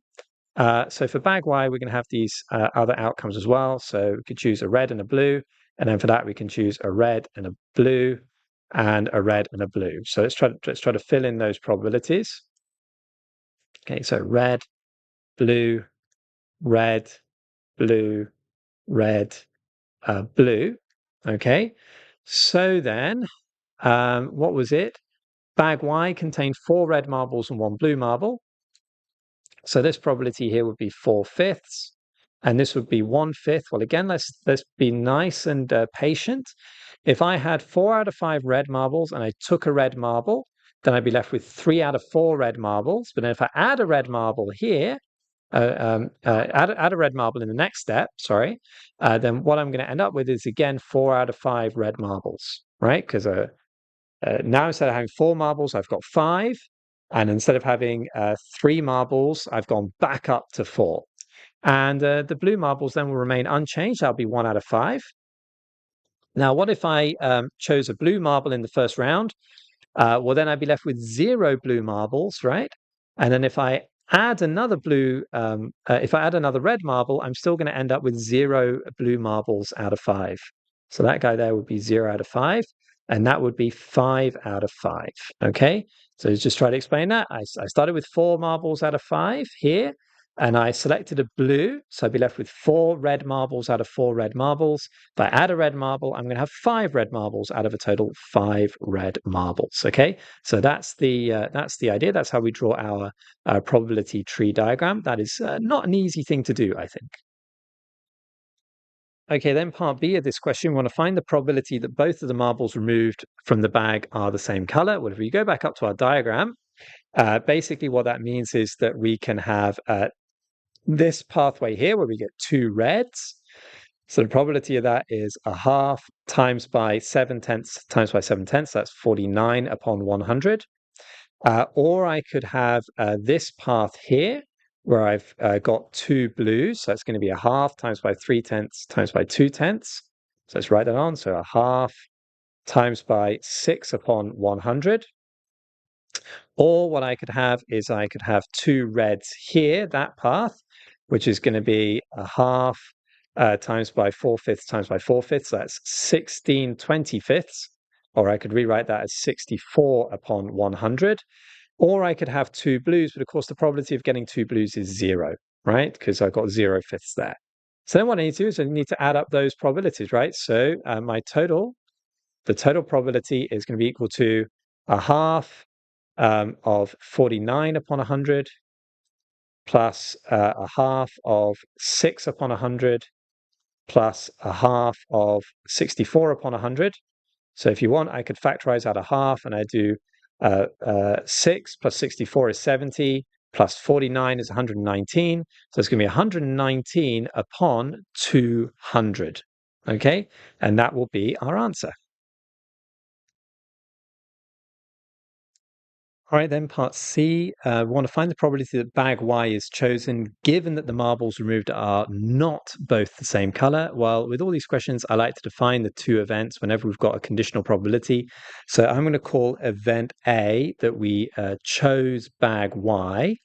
A: So for bag Y, we're going to have these other outcomes as well. So we could choose a red and a blue. And then for that, we can choose a red and a blue and a red and a blue. So let's try to fill in those probabilities. Okay. So red, blue, red, blue, red, blue. Okay, so then what was it? Bag Y contained 4 red marbles and 1 blue marble. So this probability here would be 4/5, and this would be 1/5. Well, again, let's be nice and patient. If I had 4 out of 5 red marbles and I took a red marble, then I'd be left with 3 out of 4 red marbles. But then if I add a red marble here, add a red marble in the next step, sorry, then what I'm going to end up with is, again, 4 out of 5 red marbles, right? Because now instead of having 4 marbles, I've got 5. And instead of having 3 marbles, I've gone back up to 4. And the blue marbles then will remain unchanged. That'll be 1 out of 5. Now, what if I chose a blue marble in the first round? Well, then I'd be left with 0 blue marbles, right? And then if I add another if I add another red marble, I'm still going to end up with 0 blue marbles out of 5. So that guy there would be 0 out of 5, and that would be 5 out of 5. Okay, so just try to explain that. I started with 4 marbles out of 5 here, and I selected a blue, so I'd be left with 4 red marbles out of 4 red marbles. If I add a red marble, I'm going to have 5 red marbles out of a total 5 red marbles. Okay, so that's the idea. That's how we draw our probability tree diagram. That is not an easy thing to do, I think. Okay, then part B of this question, we want to find the probability that both of the marbles removed from the bag are the same color. Well, if we go back up to our diagram, basically what that means is that we can have this pathway here where we get two reds. So the probability of that is a half times by 7/10 times by 7/10. That's 49 upon 100. Or I could have this path here where I've got two blues. So it's going to be a half times by 3/10 times by 2/10. So let's write that on. So a half times by 6 upon 100. Or what I could have is I could have two reds here, that path, which is going to be a half times by 4/5 times by 4/5. So that's 16/25. Or I could rewrite that as 64 upon 100. Or I could have two blues, but of course the probability of getting two blues is 0, right? Because I've got 0/5 there. So then what I need to do is I need to add up those probabilities, right? So the total probability is going to be equal to a half of 49 upon 100 plus a half of 6 upon 100 plus a half of 64 upon 100. So if you want, I could factorize out a half, and I do 6 plus 64 is 70, plus 49 is 119. So it's going to be 119 upon 200. Okay, and that will be our answer. All right, then part C, we want to find the probability that bag Y is chosen, given that the marbles removed are not both the same color. Well, with all these questions, I like to define the two events whenever we've got a conditional probability. So I'm going to call event A that we chose bag Y.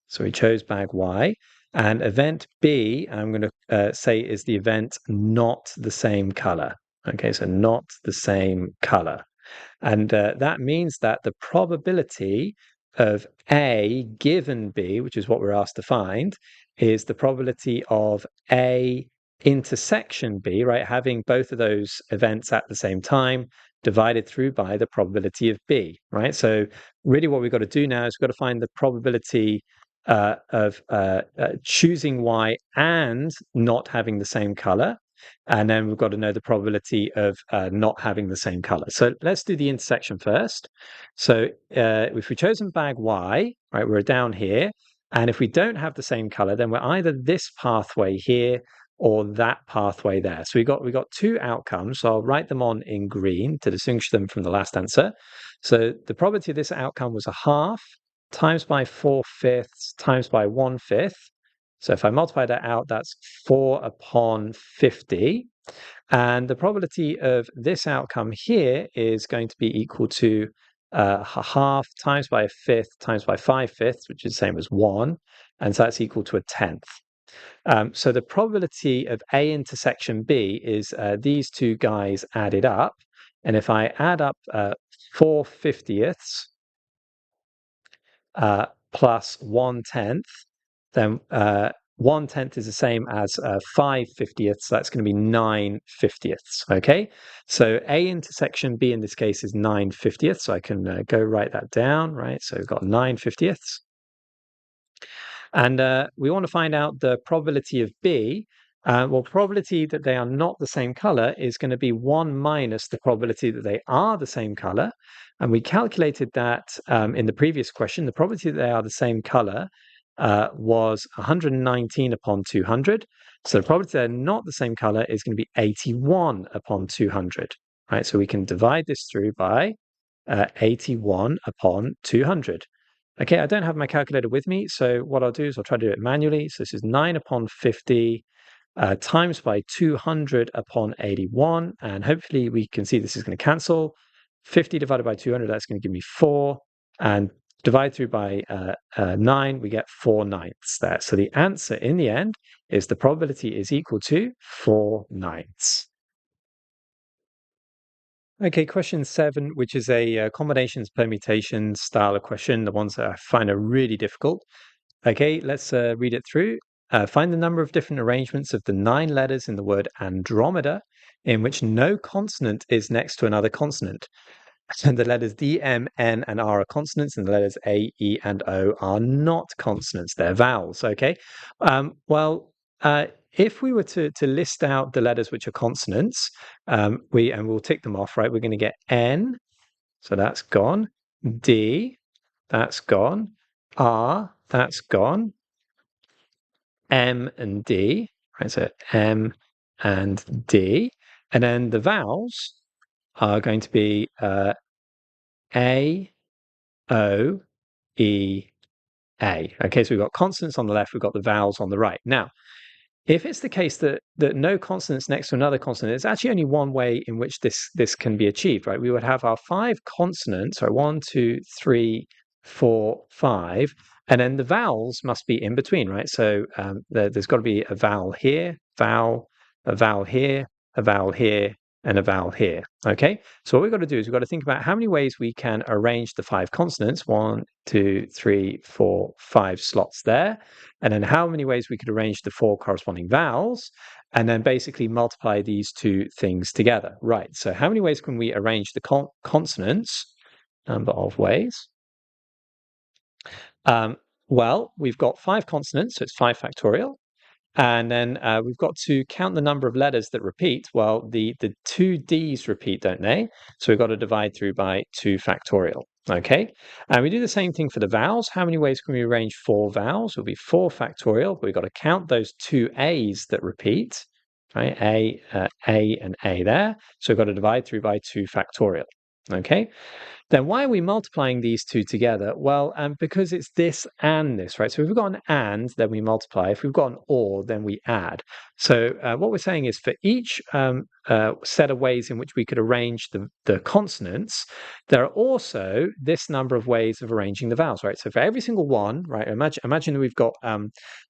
A: So we chose bag Y. And event B, I'm going to say is the event not the same color. Okay, so not the same color. And that means that the probability of A given B, which is what we're asked to find, is the probability of A intersection B, right? Having both of those events at the same time divided through by the probability of B, right? So really what we've got to do now is we've got to find the probability of choosing Y and not having the same color. And then we've got to know the probability of not having the same color. So let's do the intersection first. So if we've chosen bag Y, right, we're down here. And if we don't have the same color, then we're either this pathway here or that pathway there. So we got two outcomes. So I'll write them on in green to distinguish them from the last answer. So the probability of this outcome was a half times by 4/5 times by 1/5. So if I multiply that out, that's 4 upon 50. And the probability of this outcome here is going to be equal to a half times by a fifth times by 5/5, which is the same as 1. And so that's equal to a tenth. So the probability of A intersection B is these two guys added up. And if I add up 4/50ths plus 1/10, then 1/10 is the same as 5/50ths. So that's going to be 9/50ths. Okay, so A intersection B in this case is 9/50ths. So I can go write that down, right? So we've got 9/50ths. And we want to find out the probability of B. Well, probability that they are not the same color is going to be 1 minus the probability that they are the same color. And we calculated that in the previous question. The probability that they are the same color was 119 upon 200. So the probability they're not the same color is going to be 81 upon 200. Right? So we can divide this through by 81 upon 200. Okay, I don't have my calculator with me, so what I'll do is I'll try to do it manually. So this is 9 upon 50 times by 200 upon 81, and hopefully we can see this is going to cancel. 50 divided by 200, that's going to give me 4, and divide through by 9, we get 4/9 there. So the answer in the end is the probability is equal to 4/9. Okay, question 7, which is a combinations permutations style of question, the ones that I find are really difficult. Okay, let's read it through. Find the number of different arrangements of the 9 letters in the word Andromeda in which no consonant is next to another consonant. And the letters D, M, N, and R are consonants, and the letters A, E, and O are not consonants. They're vowels. Okay. Well, if we were to list out the letters which are consonants, we'll tick them off, right? We're going to get N, so that's gone. D, that's gone. R, that's gone. M and D, right? So M and D, and then the vowels are going to be A, O, E, A. Okay, so we've got consonants on the left, we've got the vowels on the right. Now, if it's the case that no consonants next to another consonant, it's actually only one way in which this can be achieved, right? We would have our 5 consonants, so 1, 2, 3, 4, 5, and then the vowels must be in between, right? So there's got to be a vowel here, a vowel here, a vowel here, and a vowel here. Okay, so what we've got to do is we've got to think about how many ways we can arrange the 5 consonants, 1, 2, 3, 4, 5 slots there, and then how many ways we could arrange the 4 corresponding vowels, and then basically multiply these 2 things together. Right, so how many ways can we arrange the consonants? Number of ways. Well, we've got 5 consonants, so it's 5 factorial. And then we've got to count the number of letters that repeat. Well, the 2 Ds repeat, don't they? So we've got to divide through by 2 factorial. Okay, and we do the same thing for the vowels. How many ways can we arrange 4 vowels? It'll be 4 factorial. But we've got to count those 2 A's that repeat, right? A and A there. So we've got to divide through by 2 factorial. Okay, then why are we multiplying these 2 together? Well, because it's this and this, right? So if we've got an and, then we multiply. If we've got an or, then we add. So what we're saying is for each set of ways in which we could arrange the consonants, there are also this number of ways of arranging the vowels, right? So for every single one, right, imagine that we've got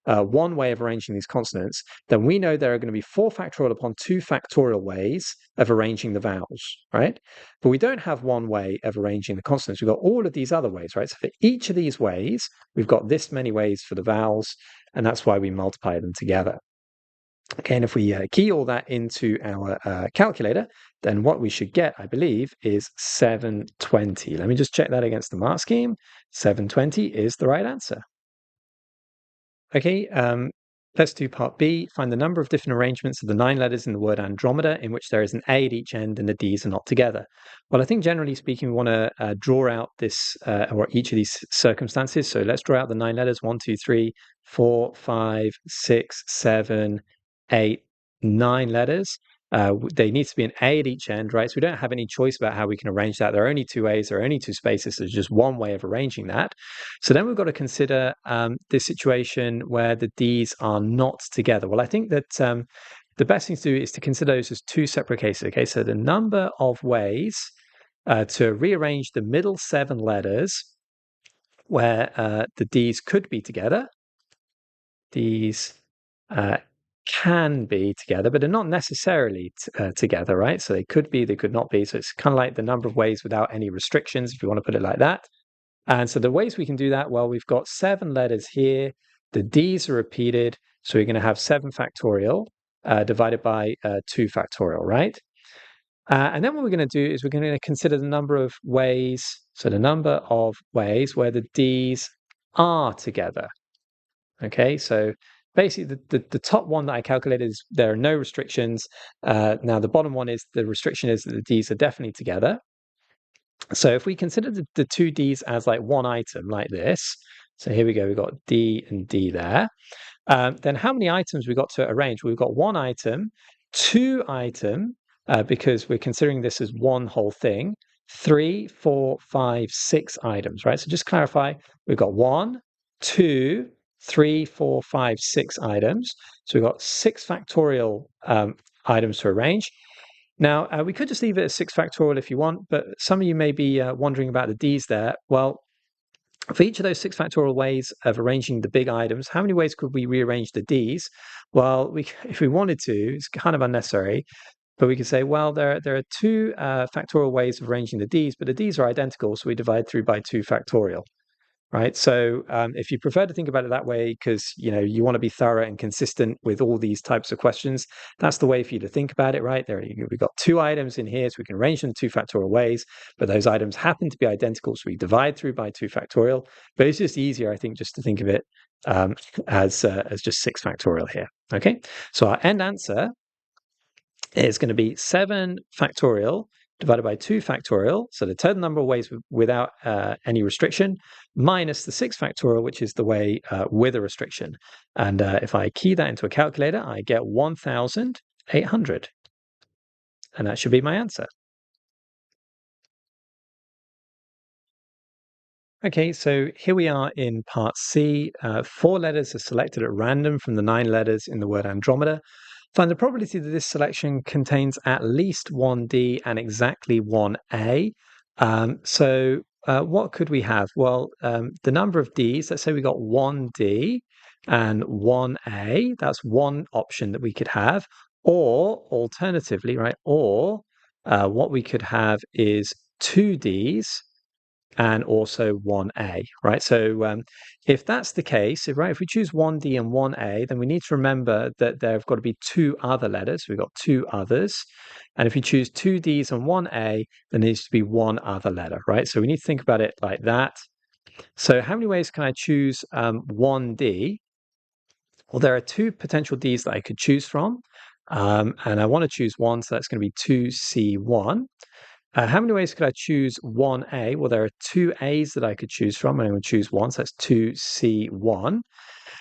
A: one way of arranging these consonants, then we know there are going to be 4 factorial upon 2 factorial ways of arranging the vowels, right? But we don't have one way of arranging the consonants. We've got all of these other ways, right? So for each of these ways, we've got this many ways for the vowels, and that's why we multiply them together. Okay, and if we key all that into our calculator, then what we should get, I believe, is 720. Let me just check that against the mark scheme. 720 is the right answer. Okay, let's do part B. Find the number of different arrangements of the 9 letters in the word Andromeda in which there is an A at each end and the D's are not together. Well, I think generally speaking, we want to draw out this or each of these circumstances. So let's draw out the 9 letters: 1, 2, 3, 4, 5, 6, 7, 8, 9 letters. They need to be an A at each end, right? So we don't have any choice about how we can arrange that. There are only 2 A's, there are only 2 spaces. There's just one way of arranging that. So then we've got to consider this situation where the D's are not together. Well, I think that the best thing to do is to consider those as 2 separate cases. Okay, so the number of ways to rearrange the middle 7 letters where the D's could be together. These can be together, but they're not necessarily together, right? So they could be, they could not be. So it's kind of like the number of ways without any restrictions, if you want to put it like that. And so the ways we can do that, well, we've got 7 letters here. The D's are repeated. So we're going to have 7 factorial divided by 2 factorial, right? And then what we're going to do is we're going to consider the number of ways, so the number of ways where the D's are together. Okay, so basically the top one that I calculated is there are no restrictions. Now the bottom one is the restriction is that the D's are definitely together. So if we consider the 2 D's as like one item like this, so here we go, we've got D and D there. Then how many items we've got to arrange? We've got 1 item, 2 item, because we're considering this as one whole thing, 3, 4, 5, 6 items, right? So just clarify, we've got 1, 2, 3, 4, 5, 6 items. So we've got 6 factorial items to arrange. Now, we could just leave it as 6 factorial if you want, but some of you may be wondering about the D's there. Well, for each of those 6 factorial ways of arranging the big items, how many ways could we rearrange the D's? Well, if we wanted to, it's kind of unnecessary, but we could say, well, there are 2 factorial ways of arranging the D's, but the D's are identical, so we divide through by 2 factorial. Right, so if you prefer to think about it that way, because you want to be thorough and consistent with all these types of questions, that's the way for you to think about it. Right, we've got 2 items in here, so we can arrange them 2 factorial ways, but those items happen to be identical, so we divide through by 2 factorial. But it's just easier, I think, just to think of it as just 6 factorial here. Okay, so our end answer is going to be 7 factorial divided by 2 factorial, so the total number of ways without any restriction, minus the 6 factorial, which is the way with a restriction. And if I key that into a calculator, I get 1,800. And that should be my answer. Okay, so here we are in part C. 4 letters are selected at random from the 9 letters in the word Andromeda. Find the probability that this selection contains at least one D and exactly one A. So what could we have? Well, the number of Ds, let's say we got one D and one A. That's one option that we could have. Or alternatively, right, or what we could have is two Ds and also 1A, right? So if that's the case, if we choose 1D and 1A, then we need to remember that there have got to be two other letters. We've got two others. And if you choose two Ds and 1A, there needs to be one other letter, right? So we need to think about it like that. So how many ways can I choose 1D? Well, there are two potential Ds that I could choose from. And I want to choose one, so that's going to be 2C1. How many ways could I choose 1A? Well, there are two A's that I could choose from. I'm going to choose one, so that's 2C1.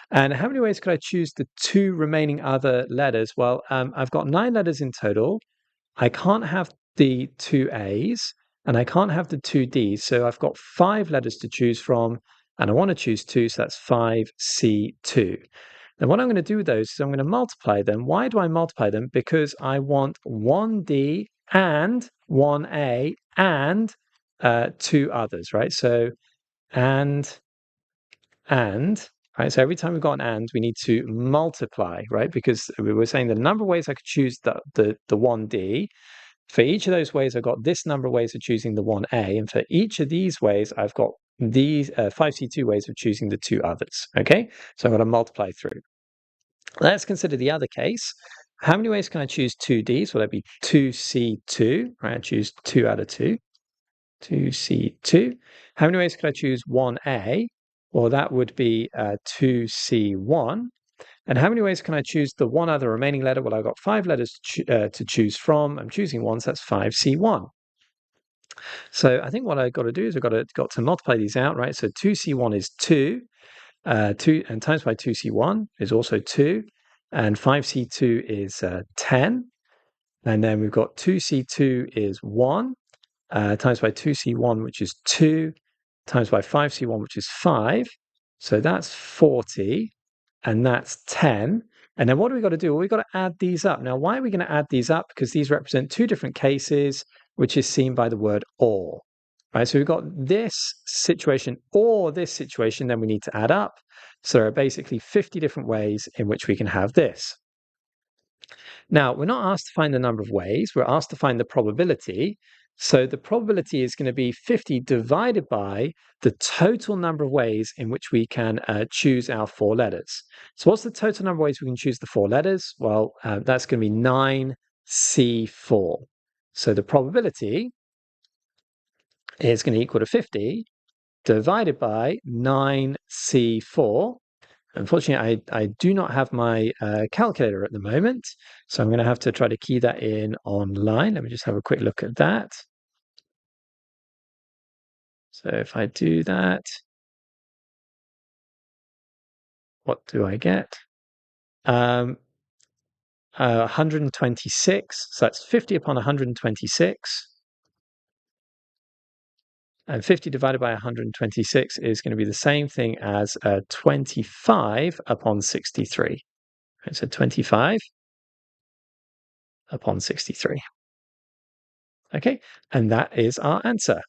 A: And how many ways could I choose the two remaining other letters? Well, I've got 9 letters in total. I can't have the two A's and I can't have the two D's. So I've got 5 letters to choose from, and I want to choose 2, so that's 5C2. And what I'm going to do with those is I'm going to multiply them. Why do I multiply them? Because I want 1D and 1A and two others, right? So and, right? So every time we've got an and, we need to multiply, right? Because we were saying the number of ways I could choose the 1D. For each of those ways, I've got this number of ways of choosing the 1A. And for each of these ways, I've got these 5C2 ways of choosing the two others, okay? So I'm going to multiply through. Let's consider the other case. How many ways can I choose 2Ds? Well, that'd be 2C2, right? I choose 2 out of 2. 2C2. How many ways could I choose 1A? Well, that would be 2C1. And how many ways can I choose the one other remaining letter? Well, I've got 5 letters to choose from. I'm choosing one, so that's 5C1. So I think what I've got to do is I've got to multiply these out, right? So 2C1 is 2. 2 and times by 2C1 is also 2. And 5C2 is 10. And then we've got 2C2 is 1. Times by 2C1, which is 2, times by 5C1, which is 5. So that's 40, and that's 10. And then what do we got to do? Well, we've got to add these up. Now, why are we going to add these up? Because these represent two different cases, which is seen by the word or. Right? So we've got this situation or this situation, then we need to add up. So there are basically 50 different ways in which we can have this. Now, we're not asked to find the number of ways, we're asked to find the probability. So the probability is going to be 50 divided by the total number of ways in which we can choose our 4 letters. So what's the total number of ways we can choose the 4 letters? Well, that's going to be 9C4. So the probability is going to equal to 50 divided by 9C4. Unfortunately, I do not have my calculator at the moment, so I'm going to have to try to key that in online. Let me just have a quick look at that. So if I do that, what do I get? 126, so that's 50 upon 126. And 50 divided by 126 is going to be the same thing as 25 upon 63. Right, so 25 upon 63. Okay, and that is our answer.